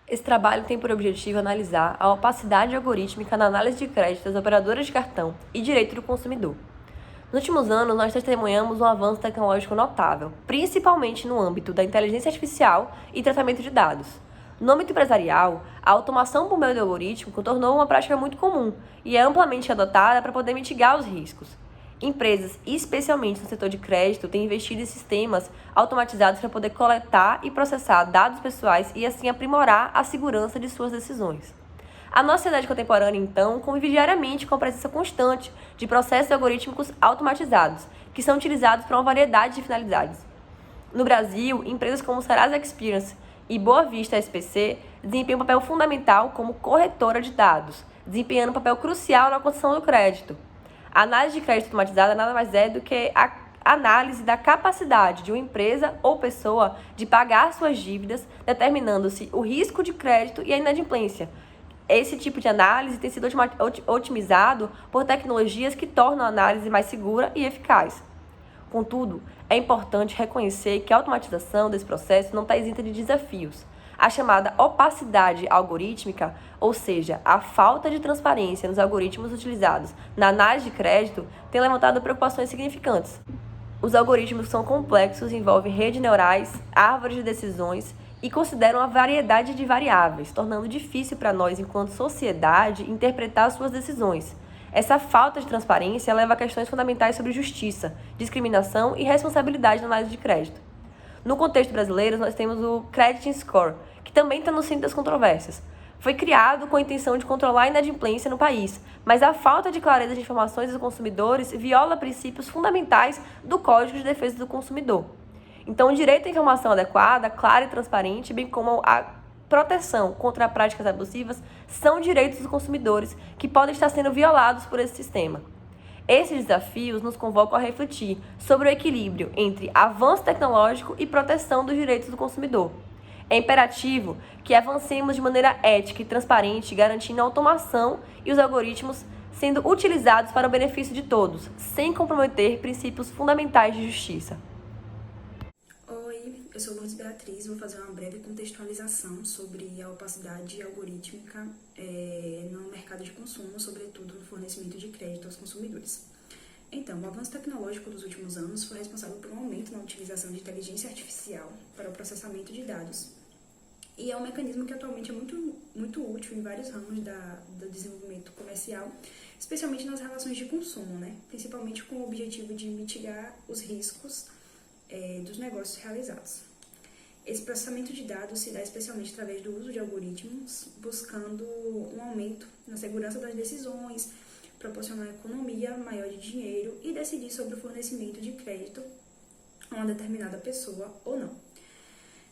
Esse trabalho tem por objetivo analisar a opacidade algorítmica na análise de crédito das operadoras de cartão e direito do consumidor. Nos últimos anos, nós testemunhamos um avanço tecnológico notável, principalmente no âmbito da inteligência artificial e tratamento de dados. No âmbito empresarial, a automação por meio do algoritmo tornou uma prática muito comum e é amplamente adotada para poder mitigar os riscos. Empresas, especialmente no setor de crédito, têm investido em sistemas automatizados para poder coletar e processar dados pessoais e assim aprimorar a segurança de suas decisões. A nossa sociedade contemporânea, então, convive diariamente com a presença constante de processos algorítmicos automatizados, que são utilizados para uma variedade de finalidades. No Brasil, empresas como Serasa Experience e Boa Vista SPC desempenham um papel fundamental como corretora de dados, desempenhando um papel crucial na concessão do crédito. A análise de crédito automatizada nada mais é do que a análise da capacidade de uma empresa ou pessoa de pagar suas dívidas, determinando-se o risco de crédito e a inadimplência. Esse tipo de análise tem sido otimizado por tecnologias que tornam a análise mais segura e eficaz. Contudo, é importante reconhecer que a automatização desse processo não está isenta de desafios. A chamada opacidade algorítmica, ou seja, a falta de transparência nos algoritmos utilizados na análise de crédito, tem levantado preocupações significantes. Os algoritmos são complexos, envolvem redes neurais, árvores de decisões e consideram uma variedade de variáveis, tornando difícil para nós, enquanto sociedade, interpretar suas decisões. Essa falta de transparência leva a questões fundamentais sobre justiça, discriminação e responsabilidade na análise de crédito. No contexto brasileiro, nós temos o Credit Score, que também está no centro das controvérsias. Foi criado com a intenção de controlar a inadimplência no país, mas a falta de clareza de informações dos consumidores viola princípios fundamentais do Código de Defesa do Consumidor. Então, o direito à informação adequada, clara e transparente, bem como a proteção contra práticas abusivas, são direitos dos consumidores que podem estar sendo violados por esse sistema. Esses desafios nos convocam a refletir sobre o equilíbrio entre avanço tecnológico e proteção dos direitos do consumidor. É imperativo que avancemos de maneira ética e transparente, garantindo a automação e os algoritmos sendo utilizados para o benefício de todos, sem comprometer princípios fundamentais de justiça. Oi, eu sou Lourdes Beatriz, vou fazer uma breve contextualização sobre a opacidade algorítmica no mercado de consumo, sobretudo no fornecimento de crédito aos consumidores. Então, o avanço tecnológico dos últimos anos foi responsável por um aumento na utilização de inteligência artificial para o processamento de dados. E é um mecanismo que atualmente é muito útil em vários ramos do desenvolvimento comercial, especialmente nas relações de consumo, principalmente com o objetivo de mitigar os riscos dos negócios realizados. Esse processamento de dados se dá especialmente através do uso de algoritmos, buscando um aumento na segurança das decisões, proporcionar economia maior de dinheiro e decidir sobre o fornecimento de crédito a uma determinada pessoa ou não.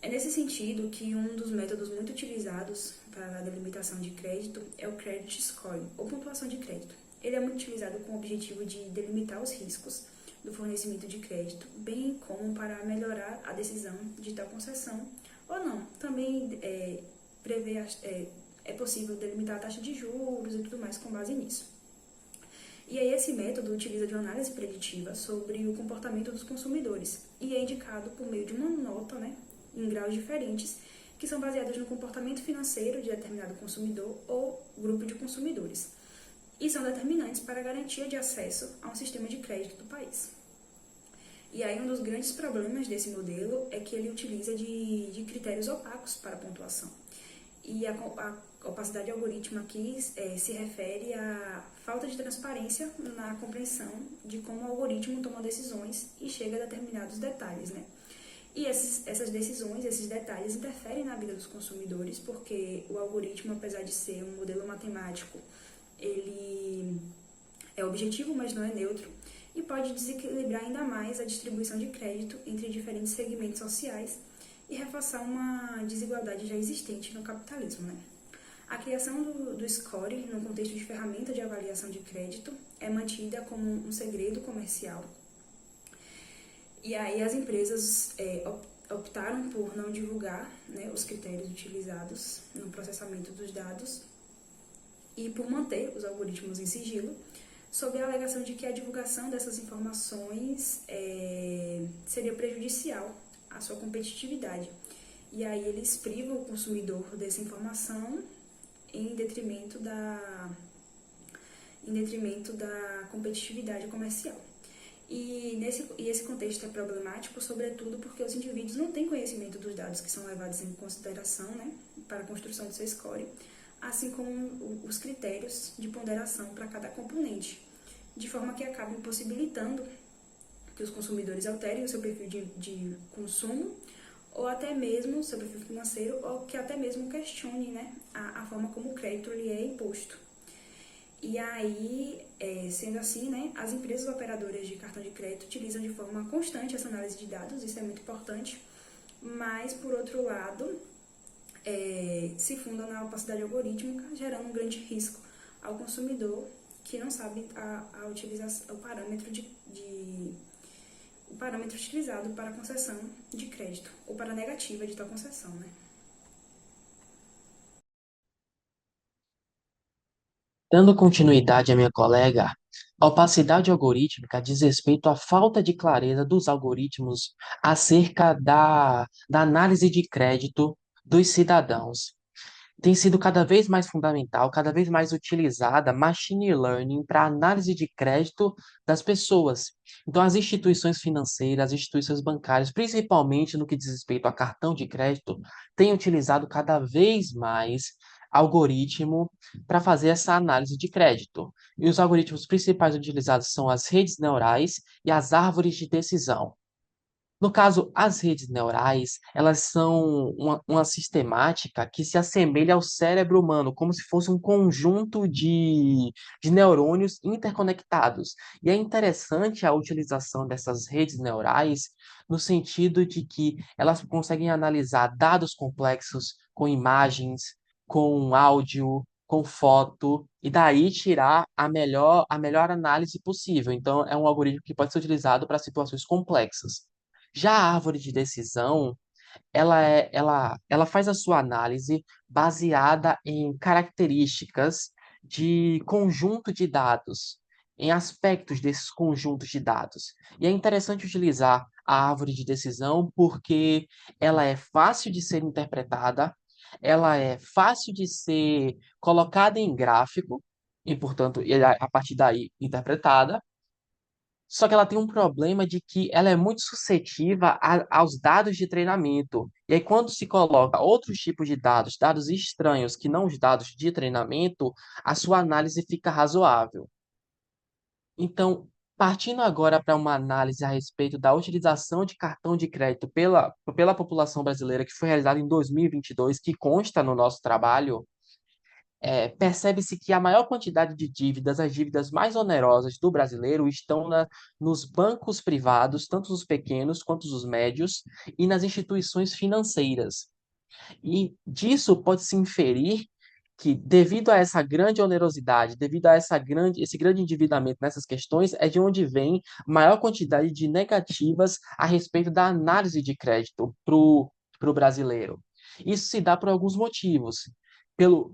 É nesse sentido que um dos métodos muito utilizados para a delimitação de crédito é o Credit Scoring, ou pontuação de crédito. Ele é muito utilizado com o objetivo de delimitar os riscos do fornecimento de crédito, bem como para melhorar a decisão de tal concessão ou não. Também é possível delimitar a taxa de juros e tudo mais com base nisso. E aí esse método utiliza de uma análise preditiva sobre o comportamento dos consumidores e é indicado por meio de uma nota, em graus diferentes, que são baseadas no comportamento financeiro de determinado consumidor ou grupo de consumidores, e são determinantes para a garantia de acesso a um sistema de crédito do país. E aí um dos grandes problemas desse modelo é que ele utiliza de critérios opacos para a pontuação. E a opacidade algorítmica aqui se refere à falta de transparência na compreensão de como o algoritmo toma decisões e chega a determinados detalhes, E essas decisões, esses detalhes interferem na vida dos consumidores, porque o algoritmo, apesar de ser um modelo matemático, ele é objetivo, mas não é neutro, e pode desequilibrar ainda mais a distribuição de crédito entre diferentes segmentos sociais e reforçar uma desigualdade já existente no capitalismo, A criação do score, no contexto de ferramenta de avaliação de crédito, é mantida como um segredo comercial. E aí as empresas optaram por não divulgar os critérios utilizados no processamento dos dados e por manter os algoritmos em sigilo, sob a alegação de que a divulgação dessas informações seria prejudicial à sua competitividade. E aí eles privam o consumidor dessa informação em detrimento da competitividade comercial. E esse contexto é problemático, sobretudo porque os indivíduos não têm conhecimento dos dados que são levados em consideração, né, para a construção do seu score, assim como os critérios de ponderação para cada componente, de forma que acaba impossibilitando que os consumidores alterem o seu perfil de consumo, ou até mesmo o seu perfil financeiro, ou que até mesmo questione, né, a forma como o crédito lhe é imposto. E aí, sendo assim, né, as empresas operadoras de cartão de crédito utilizam de forma constante essa análise de dados, isso é muito importante, mas, por outro lado, se fundam na opacidade algorítmica, gerando um grande risco ao consumidor que não sabe a utilização, o parâmetro utilizado para a concessão de crédito ou para a negativa de tal concessão, né? Dando continuidade à minha colega, a opacidade algorítmica diz respeito à falta de clareza dos algoritmos acerca da análise de crédito dos cidadãos. Tem sido cada vez mais fundamental, cada vez mais utilizada machine learning para análise de crédito das pessoas. Então, as instituições financeiras, as instituições bancárias, principalmente no que diz respeito a cartão de crédito, têm utilizado cada vez mais algoritmo para fazer essa análise de crédito. E os algoritmos principais utilizados são as redes neurais e as árvores de decisão. No caso, as redes neurais, elas são uma sistemática que se assemelha ao cérebro humano, como se fosse um conjunto de neurônios interconectados. E é interessante a utilização dessas redes neurais no sentido de que elas conseguem analisar dados complexos com imagens, com áudio, com foto, e daí tirar a melhor análise possível. Então, é um algoritmo que pode ser utilizado para situações complexas. Já a árvore de decisão, ela faz a sua análise baseada em características de conjunto de dados, em aspectos desses conjuntos de dados. E é interessante utilizar a árvore de decisão porque ela é fácil de ser interpretada, ela é fácil de ser colocada em gráfico, e, portanto, a partir daí interpretada. Só que ela tem um problema de que ela é muito suscetível aos dados de treinamento. E aí, quando se coloca outros tipos de dados, dados estranhos que não os dados de treinamento, a sua análise fica razoável. Então, partindo agora para uma análise a respeito da utilização de cartão de crédito pela população brasileira, que foi realizada em 2022, que consta no nosso trabalho, percebe-se que a maior quantidade de dívidas, as dívidas mais onerosas do brasileiro, estão nos bancos privados, tanto os pequenos quanto os médios, e nas instituições financeiras. E disso pode-se inferir que, devido a essa grande onerosidade, devido a esse grande endividamento nessas questões, é de onde vem maior quantidade de negativas a respeito da análise de crédito para o brasileiro. Isso se dá por alguns motivos.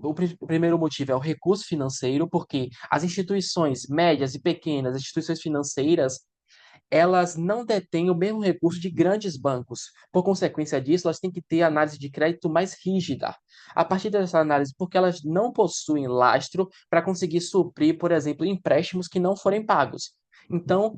O primeiro motivo é o recurso financeiro, porque as instituições médias e pequenas, as instituições financeiras, elas não detêm o mesmo recurso de grandes bancos. Por consequência disso, elas têm que ter análise de crédito mais rígida. A partir dessa análise, porque elas não possuem lastro para conseguir suprir, por exemplo, empréstimos que não forem pagos. Então,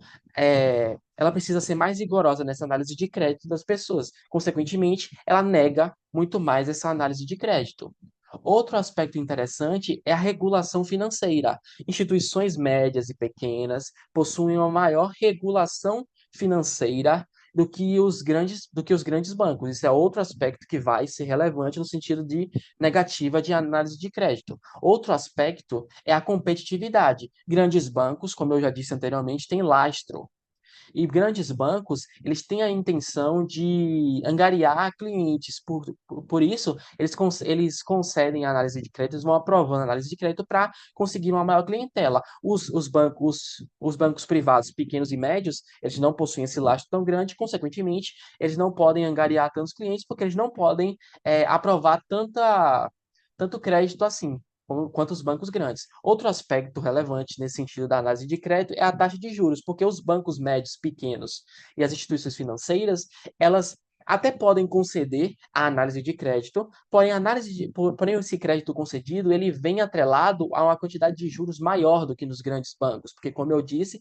ela precisa ser mais rigorosa nessa análise de crédito das pessoas. Consequentemente, ela nega muito mais essa análise de crédito. Outro aspecto interessante é a regulação financeira. Instituições médias e pequenas possuem uma maior regulação financeira do que os grandes bancos. Isso é outro aspecto que vai ser relevante no sentido de negativa de análise de crédito. Outro aspecto é a competitividade. Grandes bancos, como eu já disse anteriormente, têm lastro. E grandes bancos, eles têm a intenção de angariar clientes. Por isso, eles concedem a análise de crédito, eles vão aprovando a análise de crédito para conseguir uma maior clientela. Os bancos privados, pequenos e médios, eles não possuem esse lastro tão grande, consequentemente, eles não podem angariar tantos clientes, porque eles não podem aprovar tanto crédito assim quanto os bancos grandes. Outro aspecto relevante nesse sentido da análise de crédito é a taxa de juros, porque os bancos médios, pequenos e as instituições financeiras, elas até podem conceder a análise de crédito, porém esse crédito concedido ele vem atrelado a uma quantidade de juros maior do que nos grandes bancos, porque, como eu disse,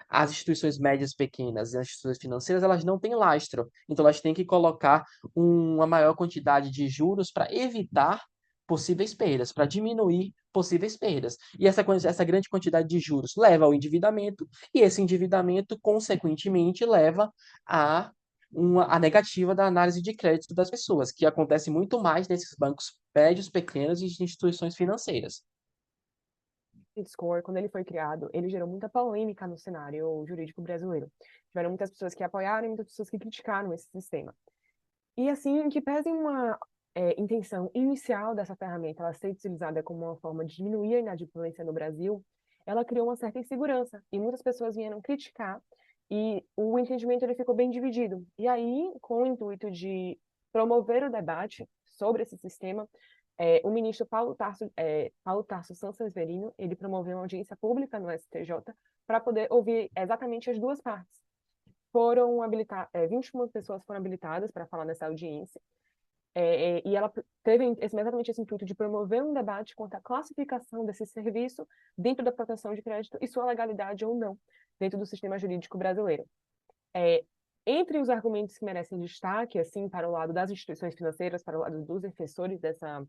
as instituições médias pequenas e as instituições financeiras elas não têm lastro, então elas têm que colocar uma maior quantidade de juros para evitar possíveis perdas, para diminuir possíveis perdas. E essa grande quantidade de juros leva ao endividamento, e esse endividamento, consequentemente, leva a a negativa da análise de crédito das pessoas, que acontece muito mais nesses bancos médios, pequenos e instituições financeiras. Credit Score, quando ele foi criado, ele gerou muita polêmica no cenário jurídico brasileiro. Tiveram muitas pessoas que apoiaram e muitas pessoas que criticaram esse sistema. E assim, que pese uma intenção inicial dessa ferramenta ela ser utilizada como uma forma de diminuir a inadimplência no Brasil, ela criou uma certa insegurança e muitas pessoas vieram criticar e o entendimento ele ficou bem dividido. E aí, com o intuito de promover o debate sobre esse sistema, o ministro Paulo Tarso Sanseverino, ele promoveu uma audiência pública no STJ para poder ouvir exatamente as duas partes. 21 pessoas foram habilitadas para falar nessa audiência, e ela teve exatamente esse intuito de promover um debate quanto à classificação desse serviço dentro da proteção de crédito e sua legalidade ou não dentro do sistema jurídico brasileiro. Entre os argumentos que merecem destaque, assim, para o lado das instituições financeiras, para o lado dos defensores dessa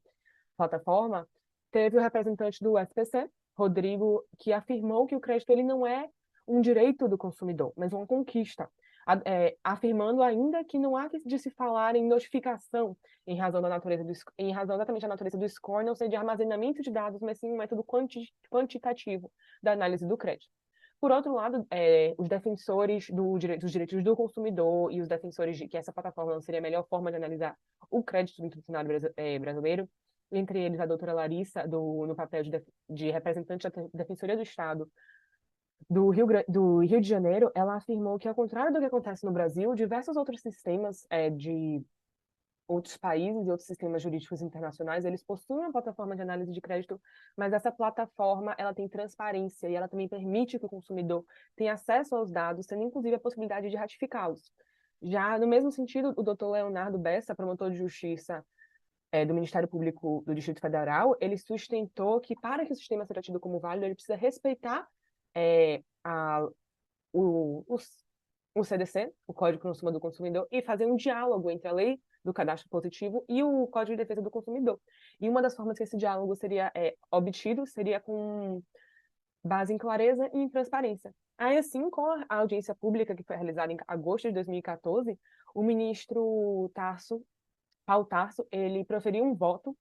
plataforma, teve o representante do SPC, Rodrigo, que afirmou que o crédito ele não é um direito do consumidor, mas uma conquista, afirmando ainda que não há de se falar em notificação em razão exatamente da natureza do score não ser de armazenamento de dados, mas sim um método quantitativo da análise do crédito. Por outro lado, os defensores dos direitos do consumidor e os defensores de que essa plataforma não seria a melhor forma de analisar o crédito dentro do cenário brasileiro, entre eles a doutora Larissa, no papel de representante da Defensoria do Estado do Rio de Janeiro, ela afirmou que, ao contrário do que acontece no Brasil, diversos outros sistemas de outros países e outros sistemas jurídicos internacionais, eles possuem uma plataforma de análise de crédito, mas essa plataforma ela tem transparência e ela também permite que o consumidor tenha acesso aos dados, tendo inclusive a possibilidade de ratificá-los. Já no mesmo sentido, o doutor Leonardo Bessa, promotor de justiça do Ministério Público do Distrito Federal, ele sustentou que para que o sistema seja tido como válido, ele precisa respeitar o, o CDC, o Código de Consumo do Consumidor, e fazer um diálogo entre a lei do cadastro positivo e o Código de Defesa do Consumidor. E uma das formas que esse diálogo seria obtido seria com base em clareza e em transparência. Aí, assim, com a audiência pública que foi realizada em agosto de 2014, o ministro Paulo Tarso, ele proferiu um voto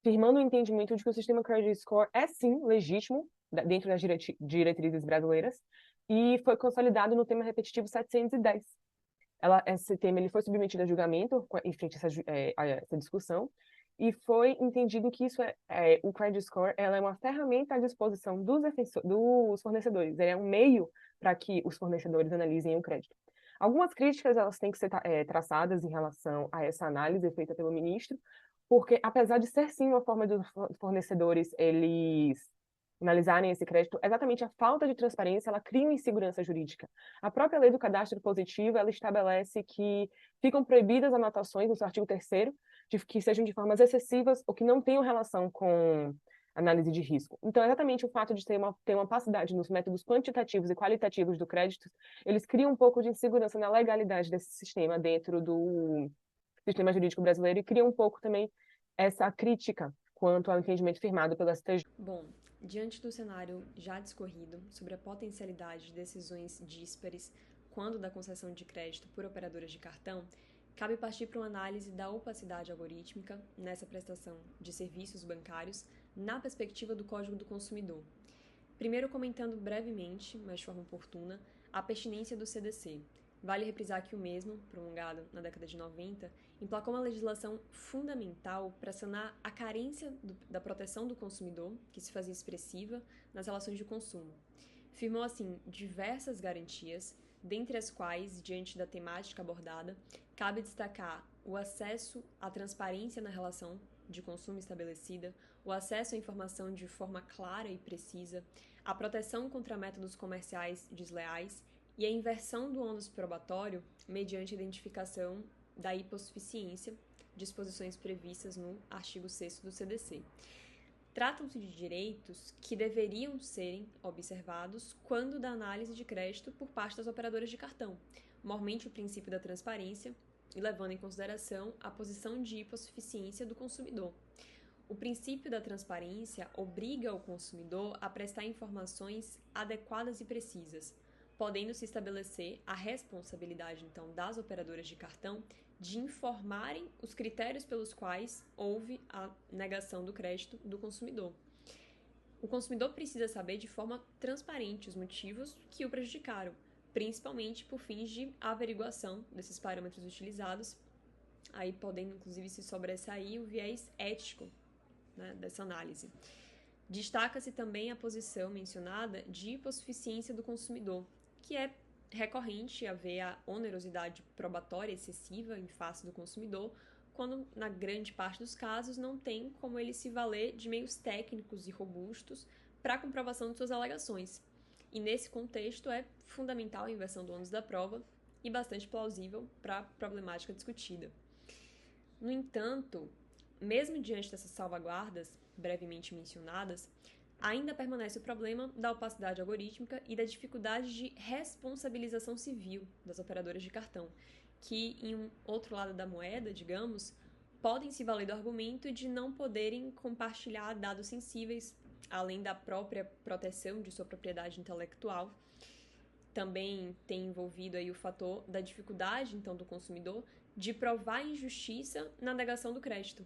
firmando o entendimento de que o sistema Credit Score é, sim, legítimo dentro das diretrizes brasileiras e foi consolidado no tema repetitivo 710. Esse tema ele foi submetido a julgamento em frente a essa discussão e foi entendido que o Credit Score ela é uma ferramenta à disposição dos fornecedores, é um meio para que os fornecedores analisem o crédito. Algumas críticas elas têm que ser traçadas em relação a essa análise feita pelo ministro, porque apesar de ser sim uma forma dos fornecedores eles analisarem esse crédito, exatamente a falta de transparência ela cria uma insegurança jurídica. A própria lei do cadastro positivo ela estabelece que ficam proibidas anotações no seu artigo 3º que sejam de formas excessivas ou que não tenham relação com análise de risco. Então, exatamente o fato de ter uma opacidade nos métodos quantitativos e qualitativos do crédito, eles criam um pouco de insegurança na legalidade desse sistema dentro do sistema jurídico brasileiro e criam um pouco também essa crítica quanto ao entendimento firmado pelo STJ. Bom, diante do cenário já discorrido sobre a potencialidade de decisões díspares quando da concessão de crédito por operadoras de cartão, cabe partir para uma análise da opacidade algorítmica nessa prestação de serviços bancários na perspectiva do Código do Consumidor. Primeiro comentando brevemente, mas de forma oportuna, a pertinência do CDC. Vale reprisar que o mesmo, promulgado na década de 90, emplacou uma legislação fundamental para sanar a carência da proteção do consumidor, que se fazia expressiva nas relações de consumo. Firmou, assim, diversas garantias, dentre as quais, diante da temática abordada, cabe destacar o acesso à transparência na relação de consumo estabelecida, o acesso à informação de forma clara e precisa, a proteção contra métodos comerciais desleais e a inversão do ônus probatório mediante a identificação da hipossuficiência, disposições previstas no artigo 6º do CDC. Tratam-se de direitos que deveriam serem observados quando da análise de crédito por parte das operadoras de cartão, mormente o princípio da transparência e levando em consideração a posição de hipossuficiência do consumidor. O princípio da transparência obriga o consumidor a prestar informações adequadas e precisas, podendo-se estabelecer a responsabilidade, então, das operadoras de cartão de informarem os critérios pelos quais houve a negação do crédito do consumidor. O consumidor precisa saber de forma transparente os motivos que o prejudicaram, principalmente por fins de averiguação desses parâmetros utilizados, aí podendo, inclusive, se sobressair o viés ético, né, dessa análise. Destaca-se também a posição mencionada de hipossuficiência do consumidor, que é recorrente haver a onerosidade probatória excessiva em face do consumidor, quando, na grande parte dos casos, não tem como ele se valer de meios técnicos e robustos para a comprovação de suas alegações. E, nesse contexto, é fundamental a inversão do ônus da prova e bastante plausível para a problemática discutida. No entanto, mesmo diante dessas salvaguardas brevemente mencionadas, ainda permanece o problema da opacidade algorítmica e da dificuldade de responsabilização civil das operadoras de cartão, que, em um outro lado da moeda, digamos, podem se valer do argumento de não poderem compartilhar dados sensíveis, além da própria proteção de sua propriedade intelectual. Também tem envolvido aí o fator da dificuldade, então, do consumidor de provar injustiça na negação do crédito.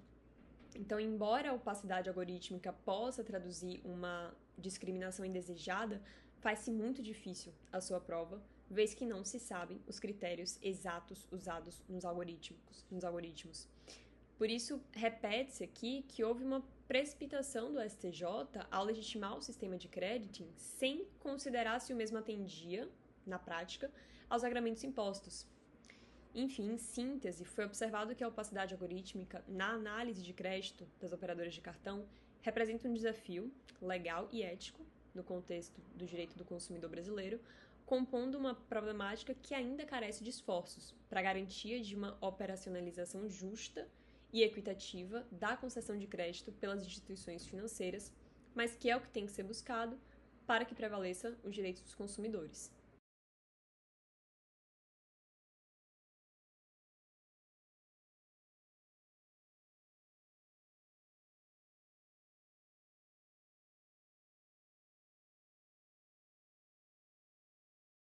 Então, embora a opacidade algorítmica possa traduzir uma discriminação indesejada, faz-se muito difícil a sua prova, vez que não se sabem os critérios exatos usados nos algoritmos. Por isso, repete-se aqui que houve uma precipitação do STJ ao legitimar o sistema de crediting sem considerar se o mesmo atendia, na prática, aos regramentos impostos. Enfim, em síntese, foi observado que a opacidade algorítmica na análise de crédito das operadoras de cartão representa um desafio legal e ético no contexto do direito do consumidor brasileiro, compondo uma problemática que ainda carece de esforços para a garantia de uma operacionalização justa e equitativa da concessão de crédito pelas instituições financeiras, mas que é o que tem que ser buscado para que prevaleça os direitos dos consumidores.